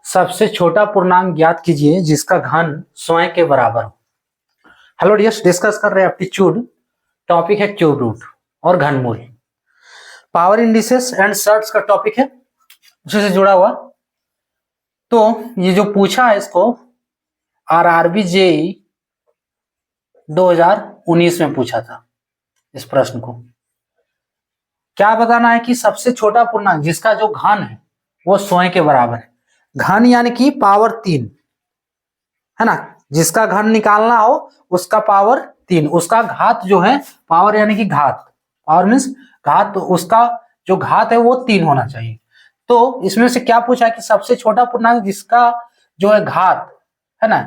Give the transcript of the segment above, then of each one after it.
सबसे छोटा पूर्णांक ज्ञात कीजिए जिसका घन स्वयं के बराबर हो। हेलो डियर्स, डिस्कस कर रहे हैं एप्टीट्यूड। टॉपिक है क्यूब रूट और घनमूल। पावर इंडिसेस एंड सर्ट्स का टॉपिक है, उसी से जुड़ा हुआ। तो ये जो पूछा है इसको आरआरबी जेईई 2019 में पूछा था। इस प्रश्न को क्या बताना है कि सबसे छोटा पूर्णांक जिसका जो घन है वो स्वयं के बराबर है। घन यानी कि पावर 3 है ना, जिसका घन निकालना हो उसका पावर 3, उसका घात जो है, पावर यानी कि घात, पावर मीन्स घात, तो उसका जो घात है वो 3 होना चाहिए। तो इसमें से क्या पूछा है कि सबसे छोटा पूर्णांक जिसका जो है घात है ना,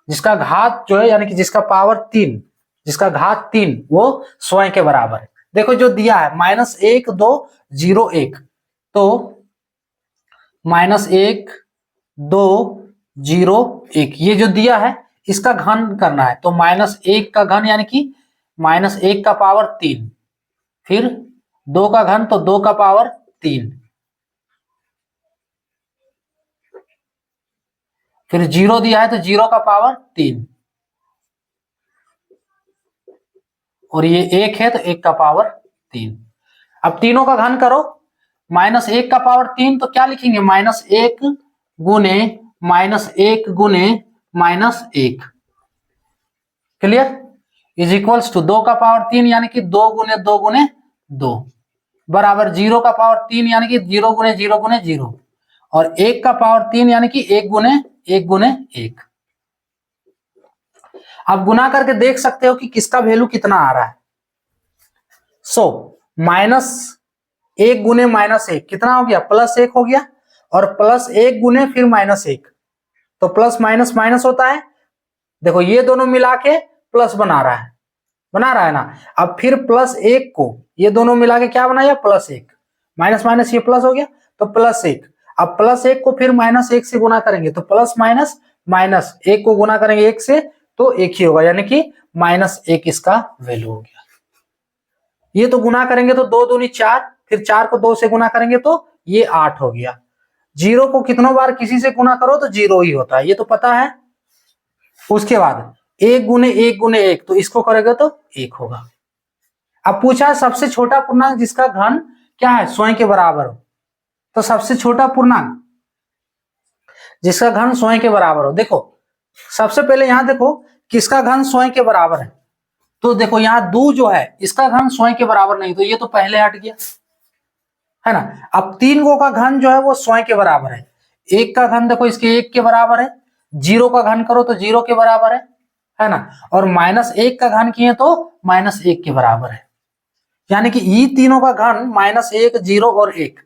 जिसका घात जो है यानी कि जिसका पावर 3, जिसका घात 3 वो स्वयं के बराबर है। देखो जो दिया है -1 2 0 1, तो -1 2 0 1 ये जो दिया है इसका घन करना है। तो -1 का घन यानी कि -1 का पावर 3, फिर 2 का घन तो 2 का पावर 3, फिर 0 दिया है तो 0 का पावर 3, और ये 1 है तो 1 का पावर 3। अब तीनों का घन करो, -1 का पावर 3 तो क्या लिखेंगे, -1 गुने -1 गुने -1, क्लियर, इज इक्वल्स टू 2 का पावर 3 यानी कि 2 गुने 2 गुने 2 बराबर 0 का पावर 3 यानी कि 0 गुने 0 गुने 0, और 1 का पावर 3 यानी कि 1 गुने 1 गुने 1। आप गुना करके देख सकते हो कि किसका वैल्यू कितना आ रहा है। सो -1 गुने -1 कितना हो गया, +1 हो गया, और +1 गुने फिर -1 तो प्लस माइनस माइनस होता है। देखो ये दोनों मिला के प्लस बना रहा है ना। अब फिर +1 को ये दोनों मिला के क्या बनाया, +1, माइनस माइनस ये प्लस हो गया तो +1। अब +1 को फिर -1 से गुना करेंगे तो प्लस माइनस माइनस, 1 को गुना करेंगे 1 से तो 1 ही होगा, यानी कि -1 इसका वैल्यू हो गया। ये तो गुना करेंगे तो 2 दूनी 4, फिर 4 को 2 से गुना करेंगे तो ये 8 हो गया। 0 को कितनों बार किसी से गुना करो तो 0 ही होता है, ये तो पता है। उसके बाद 1 गुने 1 गुने 1 तो इसको करेगा तो 1 होगा। अब पूछा सबसे छोटा पूर्णांक जिसका घन क्या है, स्वयं के बराबर हो। तो सबसे छोटा पूर्णांक जिसका घन स्वयं के बराबर हो, देखो सबसे पहले यहां देखो किसका घन स्वयं के बराबर है। तो देखो यहाँ 2 जो है इसका घन स्वयं के बराबर नहीं, तो ये तो पहले हट गया है ना। अब 3 का घन जो है वो स्वयं के बराबर है। 1 का घन देखो इसके 1 के बराबर है, 0 का घन करो तो 0 के बराबर है ना, और -1 का घन किए तो -1 के बराबर है। यानी कि ये तीनों का घन -1 0 और 1,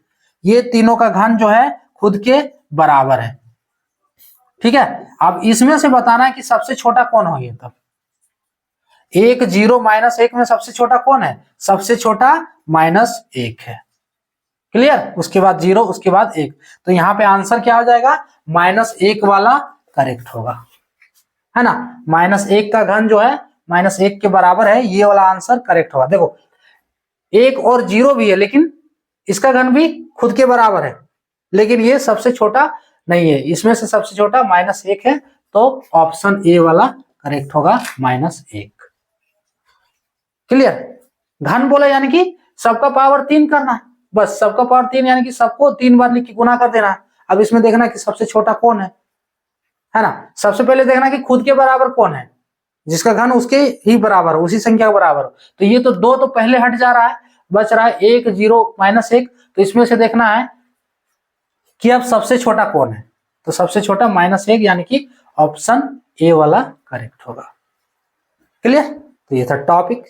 ये तीनों का घन जो है खुद के बराबर है। ठीक है, अब इसमें से बताना है कि सबसे छोटा कौन हो। ये तब 1 0 -1 में सबसे छोटा कौन है, सबसे छोटा -1 है, क्लियर। उसके बाद 0, उसके बाद 1, तो यहाँ पे आंसर क्या हो जाएगा, -1 वाला करेक्ट होगा, है ना। -1 का घन जो है -1 के बराबर है, ये वाला आंसर करेक्ट होगा। देखो 1 और 0 भी है लेकिन इसका घन भी खुद के बराबर है, लेकिन ये सबसे छोटा नहीं है। इसमें से सबसे छोटा -1 है, तो ऑप्शन ए वाला करेक्ट होगा, -1, क्लियर। घन बोला यानी कि सबका पावर 3 करना है, बस सबका पावर 3 यानी कि सबको 3 बार लिख के गुना कर देना है। अब इसमें देखना कि सबसे छोटा कौन है ना। सबसे पहले देखना कि खुद के बराबर कौन है, जिसका घन उसके ही बराबर हो, उसी संख्या के बराबर हो। तो ये तो 2 तो पहले हट जा रहा है, बच रहा है 1 0 -1। तो इसमें से देखना है कि अब सबसे छोटा कौन है, तो सबसे छोटा -1 यानी कि ऑप्शन ए वाला करेक्ट होगा, क्लियर। तो ये था टॉपिक।